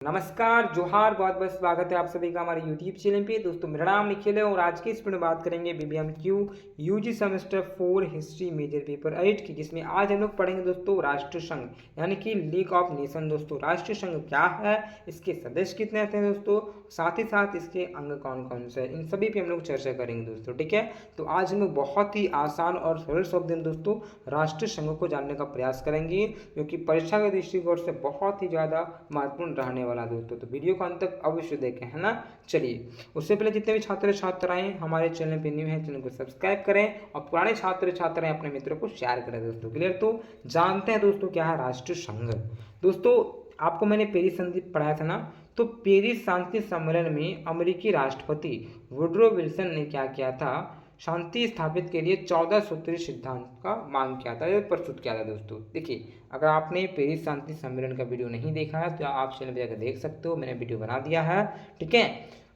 नमस्कार, जोहार, बहुत बहुत स्वागत है आप सभी का हमारे यूट्यूब चैनल पे। दोस्तों मेरा नाम निखिल है और आज की इस वीडियो में बात करेंगे BBMKU UG semester 4 history major paper 8 की, जिसमें आज हम लोग पढ़ेंगे दोस्तों राष्ट्र संघ यानी कि लीग ऑफ नेशन। दोस्तों राष्ट्र संघ क्या है, इसके सदस्य कितने आते हैं दोस्तों, साथ ही साथ इसके अंग कौन कौन से हैं, इन सभी पे हम लोग चर्चा करेंगे दोस्तों। ठीक है, तो आज हम लोग बहुत ही आसान और सरल शब्द में दोस्तों राष्ट्र संघ को जानने का प्रयास करेंगे, जो कि परीक्षा के दृष्टिकोण से बहुत ही ज़्यादा महत्वपूर्ण रहने वाला दोस्तों। तो वीडियो को अंत तक अवश्य देखें, है ना। चलिए, उससे पहले जितने भी छात्र छात्राएं हमारे चैनल पे न्यू हैं, चैनल को सब्सक्राइब करें और पुराने छात्र छात्राएं अपने मित्रों को शेयर करें दोस्तों। क्लियर, तो जानते हैं दोस्तों क्या है राष्ट्र संघ। दोस्तों आपको मैंने पेरिस संधि पढ़ाया था ना, तो पेरिस शांति सम्मेलन में अमेरिकी राष्ट्रपति वुडरो विल्सन ने क्या किया था, शांति स्थापित के लिए 14 सूत्रीय सिद्धांत का मांग किया था या प्रस्तुत किया था दोस्तों। देखिए, अगर आपने पेरिस शांति सम्मेलन का वीडियो नहीं देखा है तो आप चैनल पर जाकर देख सकते हो, मैंने वीडियो बना दिया है। ठीक है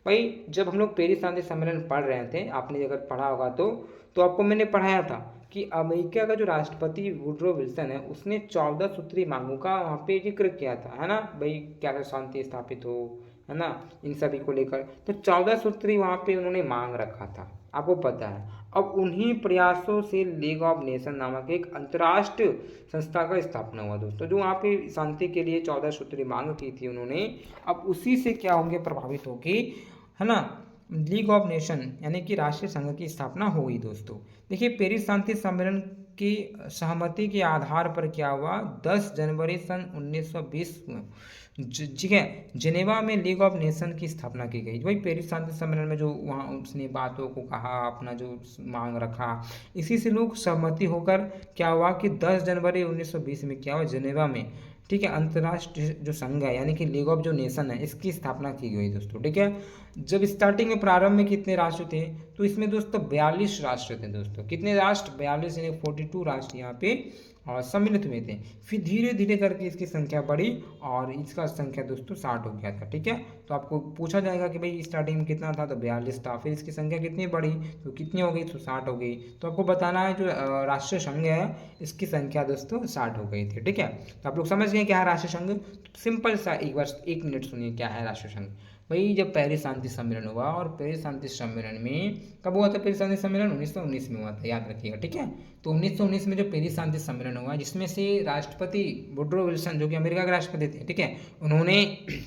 भाई, जब हम लोग पेरिस शांति सम्मेलन पढ़ रहे थे, आपने अगर पढ़ा होगा तो आपको मैंने पढ़ाया था कि अमेरिका का जो राष्ट्रपति वुडरो विल्सन है, उसने 14 सूत्रीय मांगों का वहाँ पे जिक्र किया था, है ना भाई। क्या शांति स्थापित हो, है ना, इन सभी को लेकर तो 14 सूत्री वहाँ पे उन्होंने मांग रखा था, आपको पता है। अब उन्हीं प्रयासों से लीग ऑफ नेशन नामक एक अंतर्राष्ट्रीय संस्था का स्थापना हुआ दोस्तों, जो वहाँ पे शांति के लिए 14 सूत्री मांग की थी उन्होंने। अब उसी से क्या होंगे, प्रभावित होगी, है ना, लीग ऑफ नेशन यानी कि राष्ट्रीय संघ की स्थापना हुई दोस्तों। देखिए, पेरिस शांति सम्मेलन की सहमति के आधार पर क्या हुआ, 10 जनवरी सन 1920 ठीक है, जिनेवा में लीग ऑफ नेशन की स्थापना की गई। वही पेरिस शांति सम्मेलन में जो वहाँ उसने बातों को कहा, अपना जो मांग रखा, इसी से लोग सहमति होकर क्या हुआ कि 10 जनवरी 1920 में क्या हुआ, जिनेवा में, ठीक है, अंतर्राष्ट्रीय जो संघ है यानी कि लीग ऑफ जो नेशन है, इसकी स्थापना की गई दोस्तों। ठीक है, जब स्टार्टिंग में प्रारंभ में कितने राष्ट्र थे, तो इसमें दोस्तों 42 राष्ट्र थे दोस्तों। कितने राष्ट्र, 42 यानी 42 राष्ट्र यहाँ पे सम्मिलित हुए थे। फिर धीरे धीरे करके इसकी संख्या बढ़ी और इसका संख्या दोस्तों 60 हो गया था। ठीक है, तो आपको पूछा जाएगा कि भाई स्टार्टिंग में कितना था, तो 42 था, फिर इसकी संख्या कितनी बढ़ी, तो कितनी हो गई, तो 60 हो गई। तो आपको बताना है जो राष्ट्रीय संघ है, इसकी संख्या दोस्तों 60 हो गई थी। ठीक है, तो आप लोग समझ गए क्या है राष्ट्रीय संघ। सिंपल सा एक बार 1 मिनट सुनिए क्या है राष्ट्रीय संघ। भाई जब पेरिस शांति सम्मेलन हुआ, और पेरिस शांति सम्मेलन में कब हुआ था, पेरिस शांति सम्मेलन 1919 में हुआ था, याद रखिएगा। ठीक है, तो 1919 में जो पेरिस शांति सम्मेलन हुआ, जिसमें से राष्ट्रपति वुडरो विल्सन जो कि अमेरिका के राष्ट्रपति थे, ठीक है, उन्होंने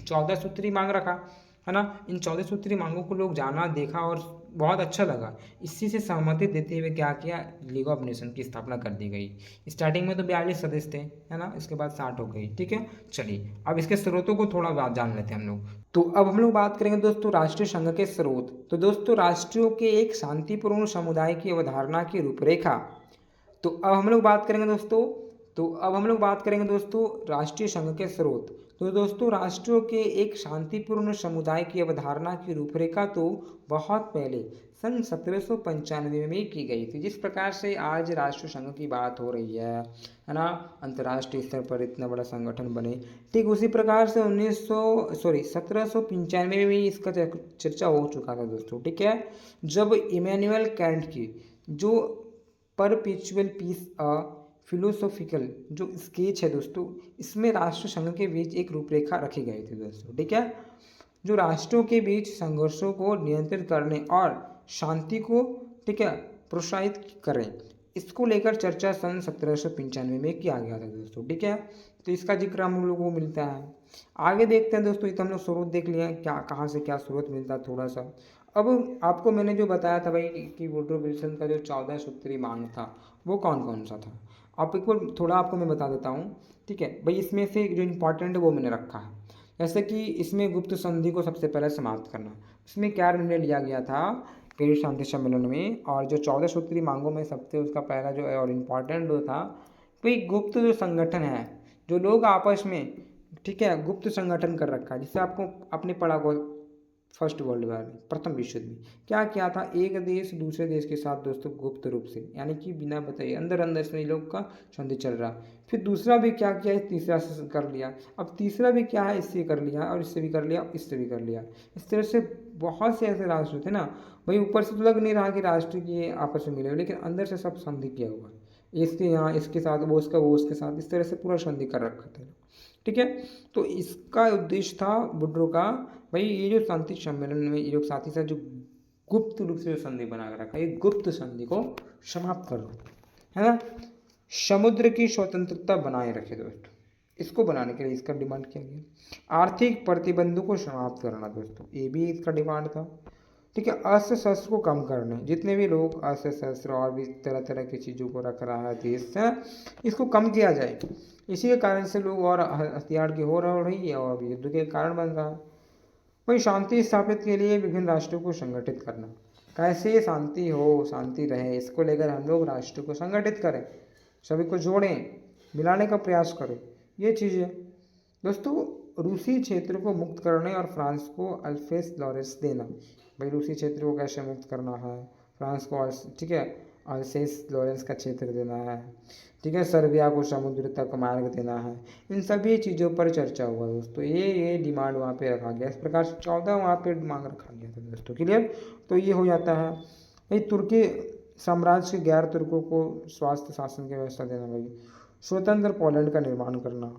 14 सूत्री मांग रखा, है ना। इन 14 सूत्री मांगों को लोग जाना, देखा और बहुत अच्छा लगा। इसी से सहमति देते हुए क्या किया, लीग ऑफ नेशन की स्थापना कर दी गई। स्टार्टिंग में तो 42 सदस्य थे, है ना, इसके बाद 60 हो गई। ठीक है, चलिए अब इसके स्रोतों को थोड़ा बात जान लेते हैं हम लोग। तो अब हम लोग बात करेंगे दोस्तों राष्ट्रीय संघ के स्रोत। तो दोस्तों राष्ट्रों के एक शांतिपूर्ण समुदाय की अवधारणा की रूपरेखा। तो अब हम लोग बात करेंगे दोस्तों, राष्ट्रीय संघ के स्रोत। तो दोस्तों राष्ट्रों के एक शांतिपूर्ण समुदाय की अवधारणा की रूपरेखा तो बहुत पहले सन 1795 में की गई थी। जिस प्रकार से आज राष्ट्र संघ की बात हो रही है ना, अंतर्राष्ट्रीय स्तर पर इतना बड़ा संगठन बने, ठीक उसी प्रकार से 1795 में इसका चर्चा हो चुका था दोस्तों। ठीक है, जब इमैनुअल कैंट की जो परपेचुअल पीस फिलोसॉफिकल जो स्केच है दोस्तों, इसमें राष्ट्र संघ के बीच एक रूपरेखा रखी गई थी दोस्तों। ठीक है, जो राष्ट्रों के बीच संघर्षों को नियंत्रित करने और शांति को, ठीक है, प्रोत्साहित करें, इसको लेकर चर्चा सन 1795 में किया गया था दोस्तों। ठीक है, तो इसका जिक्र हम लोगों को मिलता है। आगे देखते हैं दोस्तों, ये तो हम लोग स्रोत देख लिया, क्या कहाँ से क्या स्रोत मिलता है थोड़ा सा। अब आपको मैंने जो बताया था भाई कि वुडरो विल्सन का जो 14 सूत्री मांग था, वो कौन कौन सा था, आप एक बार थोड़ा आपको मैं बता देता हूँ। ठीक है भाई, इसमें से जो इम्पोर्टेंट है वो मैंने रखा है। जैसे कि इसमें गुप्त संधि को सबसे पहले समाप्त करना, इसमें क्या निर्णय लिया गया था पेरिस शांति सम्मेलन में। और जो 14 सूत्री मांगों में सबसे उसका पहला जो है और इम्पोर्टेंट जो था, कोई गुप्त जो संगठन है, जो लोग आपस में, ठीक है, गुप्त संगठन कर रखा है, जिससे आपको आपने पढ़ा हो फर्स्ट वर्ल्ड वॉर में, प्रथम विश्व युद्ध में क्या किया था, एक देश दूसरे देश के साथ दोस्तों गुप्त रूप से यानी कि बिना बताए अंदर अंदर से लोग का संधि चल रहा। फिर दूसरा भी क्या किया है, तीसरा से कर लिया, अब तीसरा भी क्या है, इससे कर लिया और इससे भी कर लिया, इससे भी कर लिया। इस तरह से बहुत से ऐसे राष्ट्र थे ना भाई, ऊपर से तो लग नहीं रहा कि राष्ट्र की आपस में मिले, लेकिन अंदर से सब संधि किया हुआ है, इसके यहाँ इसके साथ, वो उसका वो उसके साथ, इस तरह से पूरा संधि कर रखा था। ठीक है। तो इसका उद्देश्य था वुड्रो का, भाई ये जो शांति सम्मेलन में ये लोग साथ ही साथ जो गुप्त रूप से जो संधि बना कर रखा है, ये गुप्त संधि को समाप्त कर दो, है ना। समुद्र की स्वतंत्रता बनाए रखे दोस्तों, इसको बनाने के लिए इसका डिमांड किया गया। आर्थिक प्रतिबंधों को समाप्त करना दोस्तों, ये भी इसका डिमांड था। ठीक है। अस्त्र शस्त्र को कम करने, जितने भी लोग अस्त्र शस्त्र और भी तरह तरह की चीज़ों को रख रहा है देश से, इसको कम किया जाए। इसी के कारण से लोग और हथियार की हो रही है और युद्ध के कारण बन रहा है। वही शांति स्थापित के लिए विभिन्न राष्ट्रों को संगठित करना, कैसे शांति हो, शांति रहे, इसको लेकर हम लोग राष्ट्र को संगठित करें, सभी को जोड़ें, मिलाने का प्रयास करें, ये चीज़ें दोस्तों। रूसी क्षेत्र को मुक्त करने और फ्रांस को अल्फेस लॉरेंस देना, भाई रूसी क्षेत्र को कैसे मुक्त करना है, फ्रांस को, ठीक है, अल्सेस लॉरेंस का क्षेत्र देना है, ठीक है, सर्बिया को समुद्र तक मार्ग देना है। इन सभी चीज़ों पर चर्चा हुआ दोस्तों, ये डिमांड वहाँ पे रखा गया। इस प्रकार से 14 वहाँ पे मांग रखा गया था दोस्तों, क्लियर। तो ये हो जाता है भाई तुर्की साम्राज्य के गैर तुर्कों को स्वास्थ्य शासन की व्यवस्था देना, भाई स्वतंत्र पोलैंड का निर्माण करना,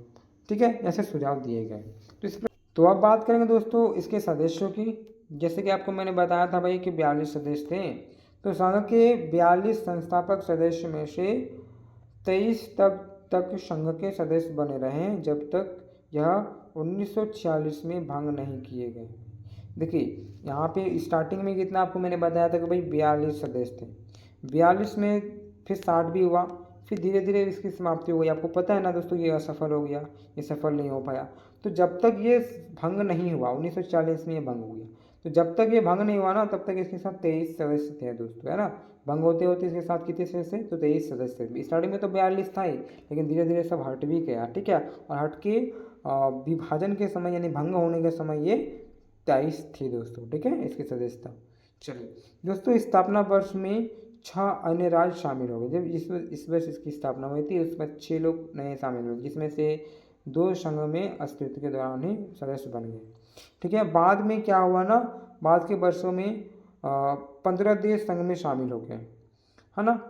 ठीक है, ऐसे सुझाव दिए गए। तो अब बात करेंगे दोस्तों इसके सदस्यों की। जैसे कि आपको मैंने बताया था भाई कि 42 सदस्य थे, तो संघ के 42 संस्थापक सदस्य में से 23 तक संघ के सदस्य बने रहे जब तक यह 1946 में भंग नहीं किए गए। देखिए यहाँ पे स्टार्टिंग में कितना आपको मैंने बताया था कि भाई 42 सदस्य थे, 42 में फिर 60 भी हुआ, फिर धीरे धीरे इसकी समाप्ति हो गई। आपको पता है ना दोस्तों, ये असफल हो गया, ये सफल नहीं हो पाया। तो जब तक ये भंग नहीं हुआ, 1940 में ये भंग हो गया, तो जब तक ये भंग नहीं हुआ ना तब तक इसके साथ 23 सदस्य थे दोस्तों, है ना। भंग होते होते इसके साथ कितने सदस्य, तो 23 सदस्य। स्टार्टिंग में तो 42 था ही, लेकिन धीरे धीरे सब हट भी गया, ठीक है। और हट के विभाजन के समय यानी भंग होने के समय ये 23 थी दोस्तों, ठीक है, इसकी सदस्यता। चलिए दोस्तों, स्थापना वर्ष में 6 अन्य राज्य शामिल हो गए। जब इस वर्ष इसकी स्थापना हुई थी उसमें 6 लोग नए शामिल हुए, जिसमें से 2 संघ में अस्तित्व के दौरान ही सदस्य बन गए, ठीक है। बाद में क्या हुआ ना, बाद के वर्षों में 15 देश संघ में शामिल हो गए, है ना।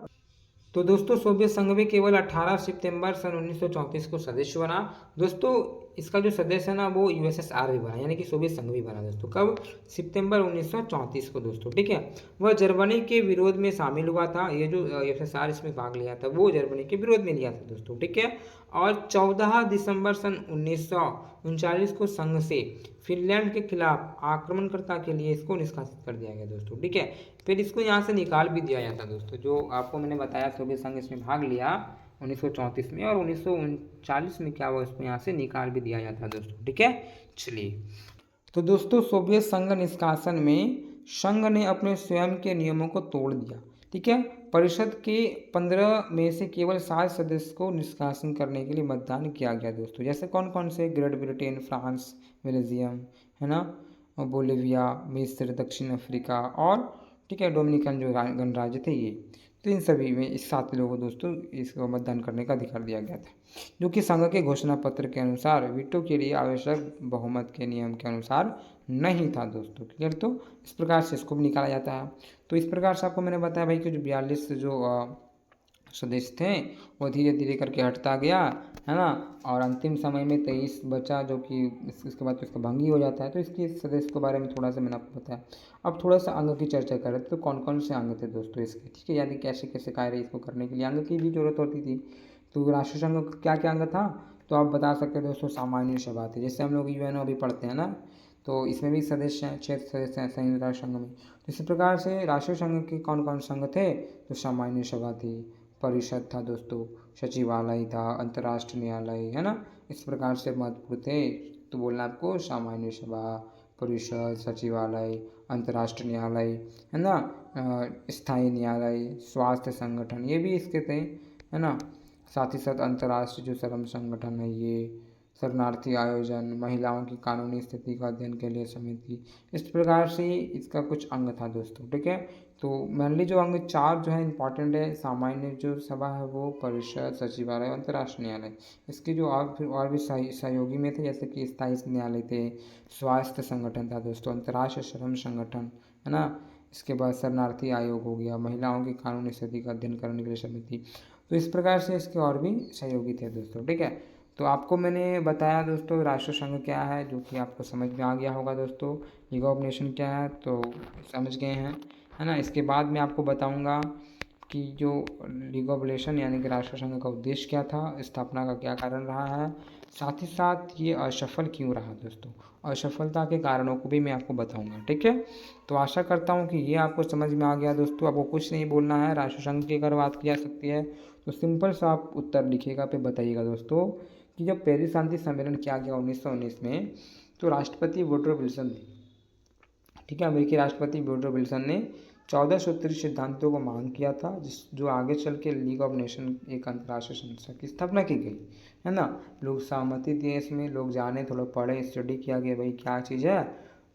तो दोस्तों सोवियत संघ भी केवल 18 सितंबर सन 1934 को सदस्य बना दोस्तों। इसका जो सदस्य है ना वो यूएसएसआर भी बना, यानी कि सोवियत संघ भी बना दोस्तों। कब, सितंबर 1934 को दोस्तों, ठीक है। वह जर्मनी के विरोध में शामिल हुआ था, ये जो यूएसएसआर इसमें भाग लिया था वो जर्मनी के विरोध में लिया था दोस्तों, ठीक है। और 14 दिसंबर सन 1939 को संघ से फिनलैंड के खिलाफ आक्रमणकर्ता के लिए इसको निष्कासित कर दिया गया दोस्तों, ठीक है। फिर इसको यहाँ से निकाल भी दिया जाता दोस्तों, जो आपको मैंने बताया सोवियत संघ इसमें भाग लिया 1934 में, और 1939 में क्या हुआ, इसको यहाँ से निकाल भी दिया जाता दोस्तों, ठीक है। चलिए, तो दोस्तों सोवियत संघ निष्कासन में संघ ने अपने स्वयं के नियमों को तोड़ दिया, ठीक है। परिषद के 15 में से केवल 7 सदस्य को निष्कासन करने के लिए मतदान किया गया दोस्तों। जैसे कौन कौन से, ग्रेट ब्रिटेन, फ्रांस, बेल्जियम, है ना, बोलिविया, मिस्र, दक्षिण अफ्रीका और, ठीक है, डोमिनिकन जो गणराज्य थे ये। तो इन सभी में इस 7 लोगों को दोस्तों इसको मतदान करने का अधिकार दिया गया था, जो कि संघ के घोषणा पत्र के अनुसार वीटो के लिए आवश्यक बहुमत के नियम के अनुसार नहीं था दोस्तों, क्लियर। तो इस प्रकार से इसको भी निकाला जाता है। तो इस प्रकार से आपको मैंने बताया भाई कि जो 42 जो सदस्य थे वो धीरे धीरे करके हटता गया, है ना। और अंतिम समय में 23 बचा, जो कि इसके बाद तो इसका भंग ही हो जाता है। तो इसके सदस्य के बारे में थोड़ा सा मैंने आपको बताया। अब थोड़ा सा अंग की चर्चा करें तो कौन कौन से अंग थे दोस्तों इसके, ठीक है, यानी कैसे कैसे कार्य इसको करने के लिए अंग की भी जरूरत होती थी। तो राष्ट्रीय संघ का क्या क्या अंग था, तो आप बता सकते हैं दोस्तों, सामान्य सभा थी, जैसे हम लोग यूएनओ अभी पढ़ते हैं ना, तो इसमें भी सदस्य हैं, 6 सदस्य हैं संयुक्त राष्ट्र संघ में। तो इसी प्रकार से राष्ट्रीय संघ के कौन कौन संघ थे, तो सामान्य सभा थी, परिषद था दोस्तों, सचिवालय था, अंतर्राष्ट्रीय न्यायालय, है ना। इस प्रकार से महत्वपूर्ण थे, तो बोलना आपको सामान्य सभा, परिषद, सचिवालय, अंतर्राष्ट्रीय न्यायालय, है ना, स्थायी न्यायालय, स्वास्थ्य संगठन, ये भी इसके थे, है ना। साथ ही साथ अंतर्राष्ट्रीय जो श्रम संगठन है ये, शरणार्थी आयोजन, महिलाओं की कानूनी स्थिति का अध्ययन के लिए समिति। इस प्रकार से इसका कुछ अंग था दोस्तों, ठीक है। तो मेनली जो अंग 4 जो है इंपॉर्टेंट है, सामान्य जो सभा है वो, परिषद, सचिवालय, अंतर्राष्ट्रीय न्यायालय। इसके जो और भी सहयोगी में थे, जैसे कि स्थायी न्यायालय थे, स्वास्थ्य संगठन था दोस्तों, अंतर्राष्ट्रीय श्रम संगठन, है ना। इसके बाद शरणार्थी आयोग हो गया, महिलाओं की कानूनी स्थिति का अध्ययन करने के लिए समिति। तो इस प्रकार से इसके और भी सहयोगी थे दोस्तों, ठीक है। तो आपको मैंने बताया दोस्तों राष्ट्र संघ क्या है, जो कि आपको समझ में आ गया होगा दोस्तों। लीग ऑफ नेशन क्या है तो समझ गए हैं, है ना। इसके बाद मैं आपको बताऊंगा कि जो लीग ऑफ नेशन यानी कि राष्ट्र संघ का उद्देश्य क्या था, स्थापना का क्या कारण रहा है, साथ ही साथ ये असफल क्यों रहा दोस्तों। असफलता के कारणों को भी मैं आपको बताऊंगा, ठीक है। तो आशा करता हूँ कि ये आपको समझ में आ गया दोस्तों। आपको कुछ नहीं बोलना है, राष्ट्र संघ की अगर बात की जा सकती है तो सिंपल सा आप उत्तर लिखिएगा पे बताइएगा दोस्तों कि जब पेरिस शांति सम्मेलन किया गया 1919 में, तो राष्ट्रपति वुडरो विल्सन ने, ठीक है, अमेरिकी राष्ट्रपति वुडरो विल्सन ने 14 सूत्री सिद्धांतों को मांग किया था, जो आगे चल के लीग ऑफ नेशन एक अंतर्राष्ट्रीय संस्था की स्थापना की गई, है ना। लोग सहमति दिए, इसमें लोग जाने, थोड़ा पढ़े, स्टडी किया गया भाई क्या चीज़ है।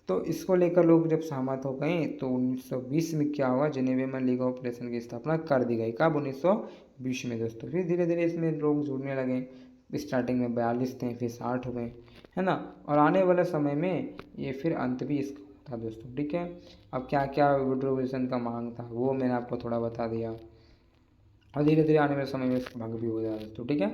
तो इसको लेकर लोग जब सहमत हो गए तो 1920 में क्या हुआ, जिनेवा में लीग ऑफ नेशन की स्थापना कर दी गई। कब? 1920 में दोस्तों। फिर धीरे धीरे इसमें लोग जुड़ने लगे। स्टार्टिंग में 42 थे, फिर 60 हो गए, है ना। और आने वाले समय में ये फिर अंत भी इसका था दोस्तों, ठीक है। अब क्या क्या वुडरो विल्सन का मांग था वो मैंने आपको थोड़ा बता दिया, और धीरे धीरे आने वाले समय में इसका भाग भी हो जाएगा दोस्तों, ठीक है।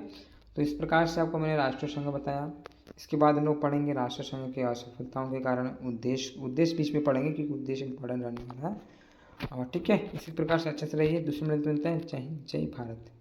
तो इस प्रकार से आपको मैंने राष्ट्रीय संघ बताया। इसके बाद हम लोग पढ़ेंगे राष्ट्रीय संघ के असफलताओं के कारण उद्देश्य बीच में पढ़ेंगे, क्योंकि उद्देश्य इंपॉर्टेंट रहने वाला है। और ठीक है, इसी प्रकार से अच्छे से रहिए। दूसरे मिनट मिलते हैं। जय हिंद, जय भारत।